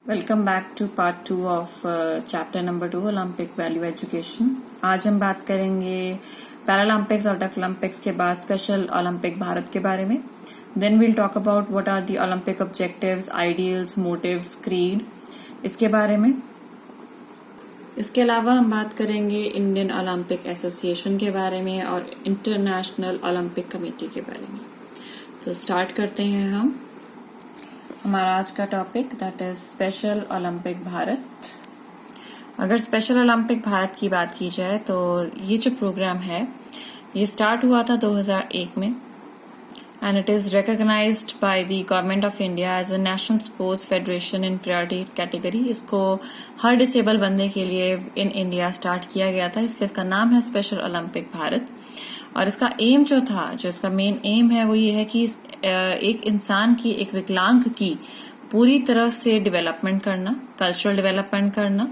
Welcome back to part 2 of chapter number 2 Olympic value education. आज हम बात करेंगे पैरालंपिक्स और डेफलिम्पिक्स के बाद स्पेशल ओलंपिक भारत के बारे में। Then we'll talk about what are the Olympic objectives, ideals, motives, creed, इसके बारे में। इसके अलावा हम बात करेंगे इंडियन ओलंपिक एसोसिएशन के बारे में और इंटरनेशनल ओलंपिक कमेटी के बारे में। तो स्टार्ट करते हैं हम हमारा आज का topic, that is special Olympic Bharat. अगर स्पेशल ओलंपिक भारत की बात की जाए तो ये जो प्रोग्राम है ये स्टार्ट हुआ था 2001 में and it is recognised by the government of India as a national sports federation in priority category. इसको हर डिसेबल बंदे के लिए इन इंडिया स्टार्ट किया गया था, इसलिए इसका नाम है स्पेशल ओलंपिक भारत। और इसका एम जो इसका मेन एम है वो ये है कि एक इंसान की, एक विकलांग की पूरी तरह से डेवलपमेंट करना, कल्चरल डेवलपमेंट करना,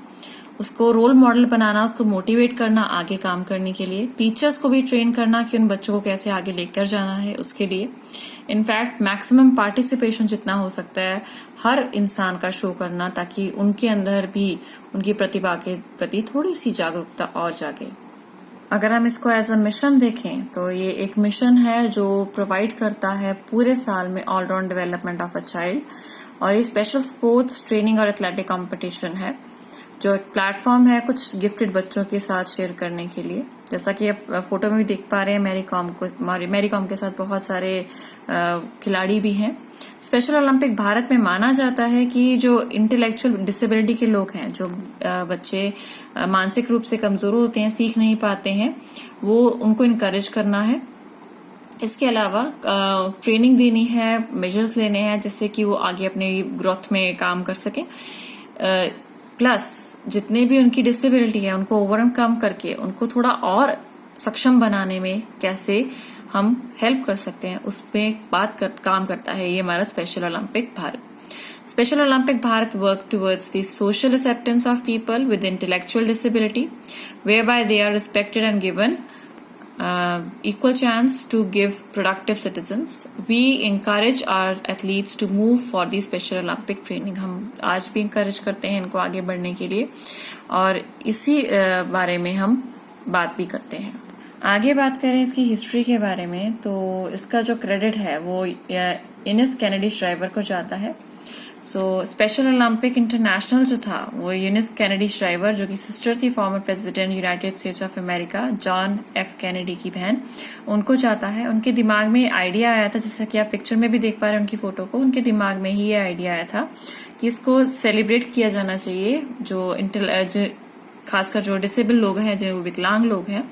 उसको रोल मॉडल बनाना, उसको मोटिवेट करना आगे काम करने के लिए, टीचर्स को भी ट्रेन करना कि उन बच्चों को कैसे आगे लेकर जाना है उसके लिए। इनफैक्ट मैक्सिमम पार्टिसिपेशन जितना हो सकता है हर इंसान का शो करना, ताकि उनके अंदर भी उनकी प्रतिभा के प्रति थोड़ी सी जागरूकता और जागे। अगर हम इसको एज अ मिशन देखें तो ये एक मिशन है जो प्रोवाइड करता है पूरे साल में all round development of a child. और ये स्पेशल स्पोर्ट्स ट्रेनिंग और एथलेटिक कंपटीशन है जो एक प्लेटफॉर्म है कुछ गिफ्टेड बच्चों के साथ शेयर करने के लिए। जैसा कि आप फोटो में भी देख पा रहे हैं, मैरी कॉम के साथ बहुत सारे खिलाड़ी भी हैं। स्पेशल ओलंपिक भारत में माना जाता है कि जो इंटेलेक्चुअल डिसेबिलिटी के लोग हैं, जो बच्चे मानसिक रूप से कमजोर होते हैं, सीख नहीं पाते हैं, वो उनको इनकरेज करना है। इसके अलावा ट्रेनिंग देनी है, मेजर्स लेने हैं जिससे कि वो आगे अपने ग्रोथ में काम कर सकें। प्लस जितने भी उनकी डिसेबिलिटी है उनको ओवरकम करके उनको थोड़ा और सक्षम बनाने में कैसे हम हेल्प कर सकते हैं उस पे काम करता है ये हमारा special Olympic Bharat. Special Olympic Bharat work towards the social acceptance of people with intellectual disability whereby they are respected and given equal chance to give productive citizens. We encourage our athletes to move for the Special Olympic training. हम आज भी encourage करते हैं इनको आगे बढ़ने के लिए और इसी बारे में हम बात भी करते हैं। आगे बात करें इसकी हिस्ट्री के बारे में तो इसका जो क्रेडिट है वो इनेस कैनेडी श्राइवर को जाता है। स्पेशल ओलंपिक इंटरनेशनल जो था वो यूनिस कैनेडी श्राइवर, जो कि सिस्टर थी former president United states of America John F Kennedy की बहन, उनको जाता है। उनके दिमाग में आइडिया आया था, जैसा कि आप पिक्चर में भी देख पा रहे हैं उनकी फोटो को, उनके दिमाग में ही ये आइडिया आया था कि इसको सेलिब्रेट किया जाना चाहिए। जो खासकर जो डिसेबल लोग हैं, जो विकलांग लोग हैं,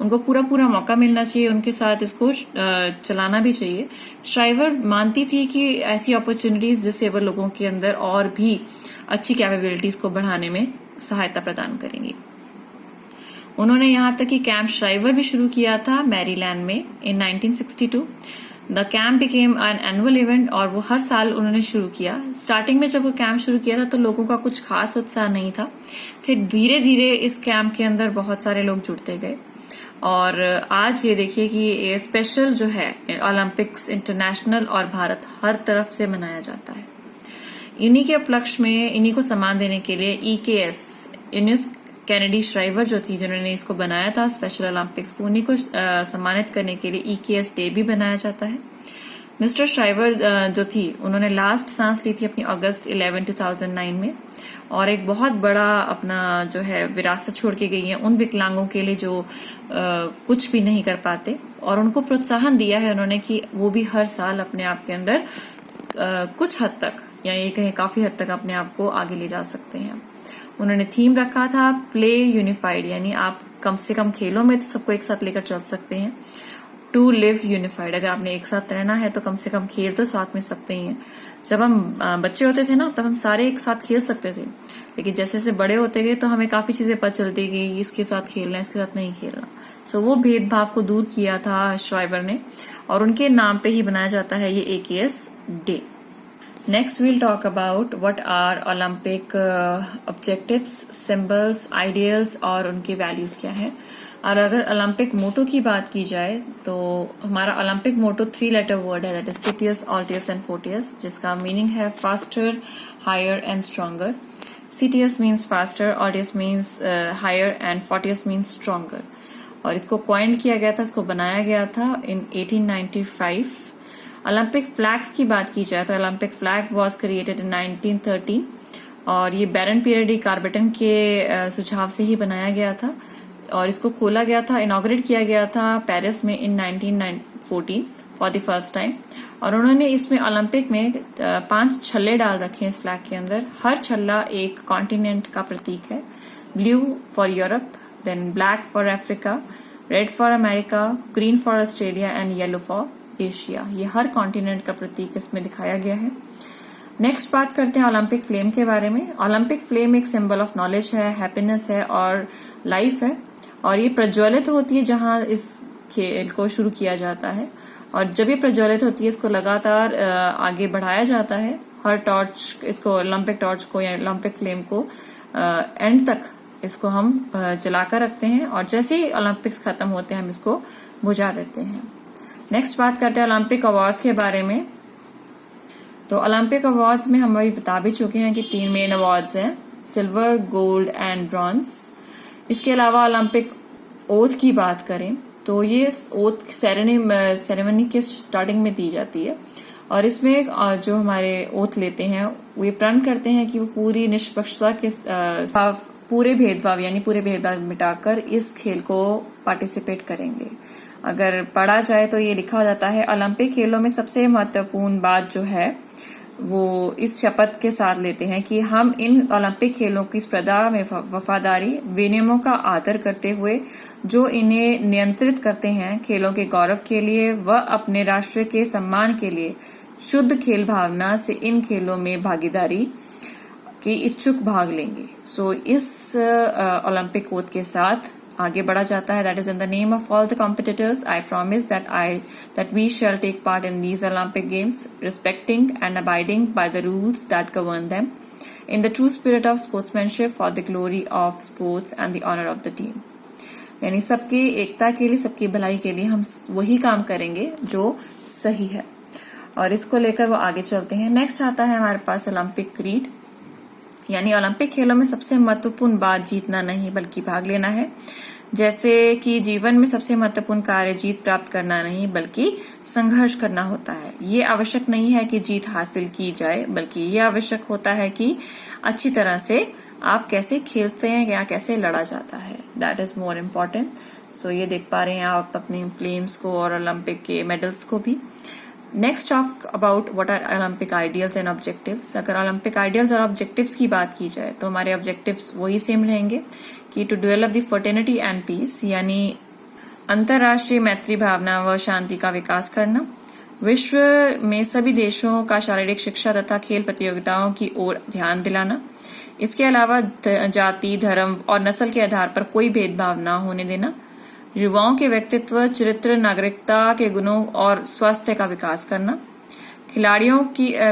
उनको पूरा मौका मिलना चाहिए, उनके साथ इसको चलाना भी चाहिए। श्राइवर मानती थी कि ऐसी अपॉर्चुनिटीज डिसेबल लोगों के अंदर और भी अच्छी कैपेबिलिटीज को बढ़ाने में सहायता प्रदान करेंगी। उन्होंने यहाँ तक कि कैंप श्राइवर भी शुरू किया था मैरीलैंड में इन 1962। The camp became an annual event और वो हर साल उन्होंने शुरू किया। स्टार्टिंग में जब वो कैंप शुरू किया था तो लोगों का कुछ खास उत्साह नहीं था, फिर धीरे धीरे इस कैंप के अंदर बहुत सारे लोग जुड़ते गए और आज ये देखिए कि ये स्पेशल जो है ओलंपिक्स इंटरनेशनल और भारत हर तरफ से मनाया जाता है। इन्हीं के उपलक्ष्य में, इन्हीं को सम्मान देने के लिए EKS यूनिस कैनेडी श्राइवर जो थी, जिन्होंने इसको बनाया था स्पेशल ओलंपिक्स को, उन्हीं को सम्मानित करने के लिए EKS डे भी बनाया जाता है। मिस्टर श्राइवर जो थी उन्होंने लास्ट सांस ली थी अपनी अगस्त 11, 2009 में और एक बहुत बड़ा अपना जो है विरासत छोड़ के गई है उन विकलांगों के लिए जो कुछ भी नहीं कर पाते, और उनको प्रोत्साहन दिया है उन्होंने कि वो भी हर साल अपने आप के अंदर कुछ हद तक, या ये कहें काफी हद तक, अपने आप को आगे ले जा सकते हैं। उन्होंने थीम रखा था प्ले यूनिफाइड, यानी आप कम से कम खेलों में तो सबको एक साथ लेकर चल सकते हैं। टू लिव यूनिफाइड, अगर आपने एक साथ रहना है तो कम से कम खेल तो साथ में सकते ही हैं। जब हम बच्चे होते थे ना तब हम सारे एक साथ खेल सकते थे, लेकिन जैसे जैसे बड़े होते गए तो हमें काफी चीजें पता चलती गई, इसके साथ खेलना, इसके साथ नहीं खेलना। सो वो भेदभाव को दूर किया था श्राइवर ने और उनके नाम पे ही बनाया जाता है ये EKS day. Next we'll talk about what are Olympic objectives, symbols, ideals और उनके values क्या है। और अगर ओलंपिक मोटो की बात की जाए तो हमारा ओलंपिक मोटो 3 लेटर वर्ड है, that is citius, altius and fortius, जिसका मीनिंग है faster, higher and stronger. Citius means faster, altius means higher and fortius means stronger. और इसको कॉइन किया गया था, इसको बनाया गया था इन 1895। ओलंपिक फ्लैग्स की बात की जाए तो Olympic flag was created in 1913 और ये बैरन पीरेडी कार्बेटन के सुझाव से ही बनाया गया था और इसको खोला गया था, इनॉग्रेट किया गया था पेरिस में इन 1914 फॉर द फर्स्ट टाइम। और उन्होंने इसमें ओलंपिक में 5 छल्ले डाल रखे हैं इस फ्लैग के अंदर। हर छल्ला एक कॉन्टिनेंट का प्रतीक है। Blue for Europe, then black for Africa, red for America, green for Australia and yellow for Asia. ये हर कॉन्टिनेंट का प्रतीक इसमें दिखाया गया है। नेक्स्ट बात करते हैं ओलंपिक फ्लेम के बारे में। ओलंपिक फ्लेम एक सिंबल ऑफ नॉलेज है, हैप्पीनेस है और लाइफ है और ये प्रज्वलित होती है जहां इस खेल को शुरू किया जाता है और जब ये प्रज्वलित होती है इसको लगातार आगे बढ़ाया जाता है। हर टॉर्च, इसको ओलंपिक टॉर्च को या ओलंपिक फ्लेम को एंड तक इसको हम जलाकर रखते हैं और जैसे ही ओलंपिक्स खत्म होते हैं हम इसको बुझा देते हैं। नेक्स्ट बात करते हैं ओलंपिक अवार्ड्स के बारे में। तो ओलंपिक अवार्ड्स में हम अभी बता भी चुके हैं कि 3 मेन अवार्ड्स हैं, सिल्वर, गोल्ड एंड ब्रॉन्ज। इसके अलावा ओलंपिक ओथ की बात करें तो ये ओथ सेरेमनी के स्टार्टिंग में दी जाती है और इसमें जो हमारे ओथ लेते हैं वो प्रण करते हैं कि वो पूरी निष्पक्षता के पूरे भेदभाव मिटाकर इस खेल को पार्टिसिपेट करेंगे। अगर पढ़ा जाए तो ये लिखा जाता है, ओलंपिक खेलों में सबसे महत्वपूर्ण बात जो है वो इस शपथ के साथ लेते हैं कि हम इन ओलंपिक खेलों की स्पर्धा में वफादारी, विनियमों का आदर करते हुए जो इन्हें नियंत्रित करते हैं, खेलों के गौरव के लिए व अपने राष्ट्र के सम्मान के लिए शुद्ध खेल भावना से इन खेलों में भागीदारी के इच्छुक भाग लेंगे। सो इस ओलंपिक ओथ के साथ आगे बढ़ा जाता है। That is in the name of all the competitors I promise that we shall take part in these Olympic games, respecting and abiding by the rules that govern them in the true spirit of sportsmanship for the glory of sports and the honour of the team. यानी सबकी एकता के लिए, सबकी भलाई के लिए हम वही काम करेंगे जो सही है और इसको लेकर वो आगे चलते हैं। नेक्स्ट आता है हमारे पास ओलंपिक क्रीड, यानी ओलंपिक खेलों में सबसे महत्वपूर्ण बात जीतना नहीं बल्कि भाग लेना है। जैसे कि जीवन में सबसे महत्वपूर्ण कार्य जीत प्राप्त करना नहीं बल्कि संघर्ष करना होता है। ये आवश्यक नहीं है कि जीत हासिल की जाए बल्कि ये आवश्यक होता है कि अच्छी तरह से आप कैसे खेलते हैं या कैसे लड़ा जाता है, दैट इज मोर इम्पोर्टेंट। सो ये देख पा रहे हैं आप अपनी फ्लेम्स को और ओलंपिक के मेडल्स को भी। Next talk about what are Olympic ideals and objectives. अगर ओलंपिक आइडियल्स और ऑब्जेक्टिव्स की बात की जाए तो हमारे ऑब्जेक्टिव्स वही सेम रहेंगे कि to develop the fraternity and peace, यानी अंतर्राष्ट्रीय मैत्री भावना व शांति का विकास करना, विश्व में सभी देशों का शारीरिक शिक्षा तथा खेल प्रतियोगिताओं की ओर ध्यान दिलाना, इसके अलावा जाति, धर्म और नस्ल के आधार पर कोई भेदभाव न होने देना, युवाओं के व्यक्तित्व, चरित्र, नागरिकता के गुणों और स्वास्थ्य का विकास करना, खिलाड़ियों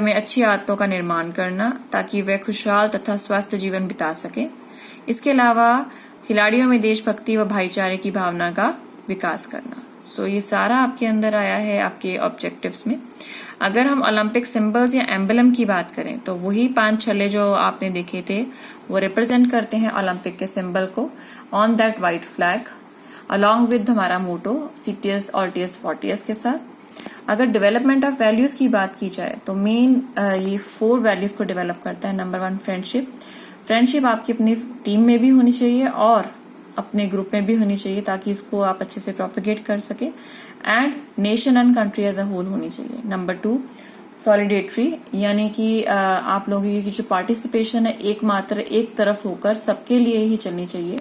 में अच्छी आदतों का निर्माण करना ताकि वे खुशहाल तथा स्वस्थ जीवन बिता सकें। इसके अलावा खिलाड़ियों में देशभक्ति व भाईचारे की भावना का विकास करना। सो ये सारा आपके अंदर आया है आपके ऑब्जेक्टिव्स में। अगर हम ओलंपिक सिंबल्स या एम्बलम की बात करें तो वही 5 छल्ले जो आपने देखे थे वो रिप्रेजेंट करते हैं ओलंपिक के सिंबल को on that white flag along with हमारा मोटो सिटियस, ऑल्टियस, फोर्टियस के साथ। अगर डेवलपमेंट ऑफ वैल्यूज की बात की जाए तो मेन ये 4 वैल्यूज को डेवलप करता है। Number 1 friendship. फ्रेंडशिप आपकी अपनी टीम में भी होनी चाहिए और अपने ग्रुप में भी होनी चाहिए ताकि इसको आप अच्छे से प्रोपेगेट कर सके। And nation and country as a whole होनी चाहिए। नंबर 2 सॉलिडेटरी, यानी कि आप लोगों की जो पार्टिसिपेशन है एकमात्र एक तरफ होकर सबके लिए ही चलनी चाहिए।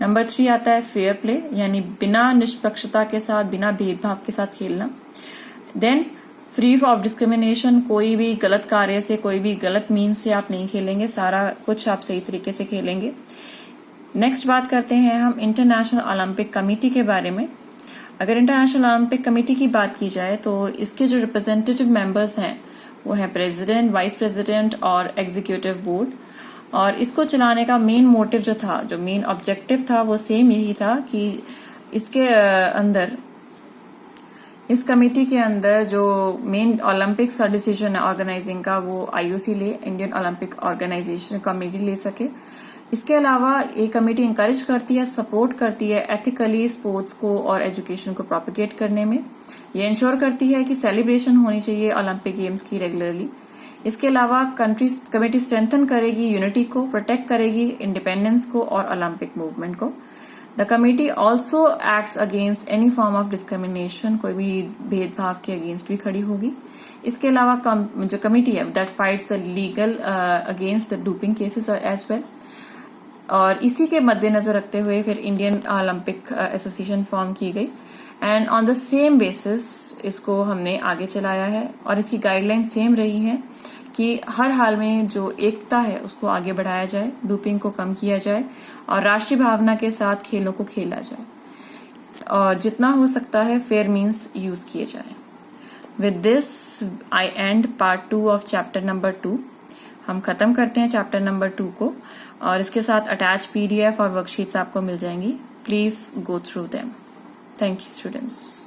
नंबर 3 आता है फेयर प्ले, यानी बिना निष्पक्षता के साथ, बिना भेदभाव के साथ खेलना। देन फ्री ऑफ डिस्क्रिमिनेशन, कोई भी गलत कार्य से, कोई भी गलत मीन्स से आप नहीं खेलेंगे, सारा कुछ आप सही तरीके से खेलेंगे। नेक्स्ट बात करते हैं हम इंटरनेशनल ओलंपिक कमेटी के बारे में। अगर इंटरनेशनल ओलंपिक कमेटी की बात की जाए तो इसके जो रिप्रेजेंटेटिव मेंबर्स हैं वो है प्रेसिडेंट, वाइस प्रेसिडेंट और एग्जीक्यूटिव बोर्ड। और इसको चलाने का मेन मोटिव जो था, जो मेन ऑब्जेक्टिव था, वो सेम यही था कि इसके अंदर, इस कमेटी के अंदर जो मेन ओलंपिक्स का डिसीजन है ऑर्गेनाइजिंग का, वो आईओसी ले, इंडियन ओलंपिक ऑर्गेनाइजेशन कमेटी ले सके। इसके अलावा ये कमेटी इंकरेज करती है, सपोर्ट करती है एथिकली स्पोर्ट्स को और एजुकेशन को प्रोपिगेट करने में। ये इंश्योर करती है कि सेलिब्रेशन होनी चाहिए ओलंपिक गेम्स की रेगुलरली। इसके अलावा कमेटी स्ट्रेंथन करेगी यूनिटी को, प्रोटेक्ट करेगी इंडिपेंडेंस को और ओलंपिक मूवमेंट को। The committee also acts against any form of discrimination, कोई भी भेदभाव के अगेंस्ट भी खड़ी होगी। इसके अलावा जो कमेटी है that fights the legal against the doping cases as well. और इसी के मद्देनजर रखते हुए फिर इंडियन ओलंपिक एसोसिएशन फॉर्म की गई and on the same basis इसको हमने आगे चलाया है। और इसकी गाइडलाइन सेम रही है कि हर हाल में जो एकता है उसको आगे बढ़ाया जाए, डोपिंग को कम किया जाए और राष्ट्रीय भावना के साथ खेलों को खेला जाए और जितना हो सकता है फेयर मीन्स यूज किए जाए। With this I and part 2 of chapter number 2। हम खत्म करते हैं चैप्टर नंबर 2 को और इसके साथ अटैच PDF और वर्कशीट्स आपको मिल जाएंगी। Please go through them. Thank you students.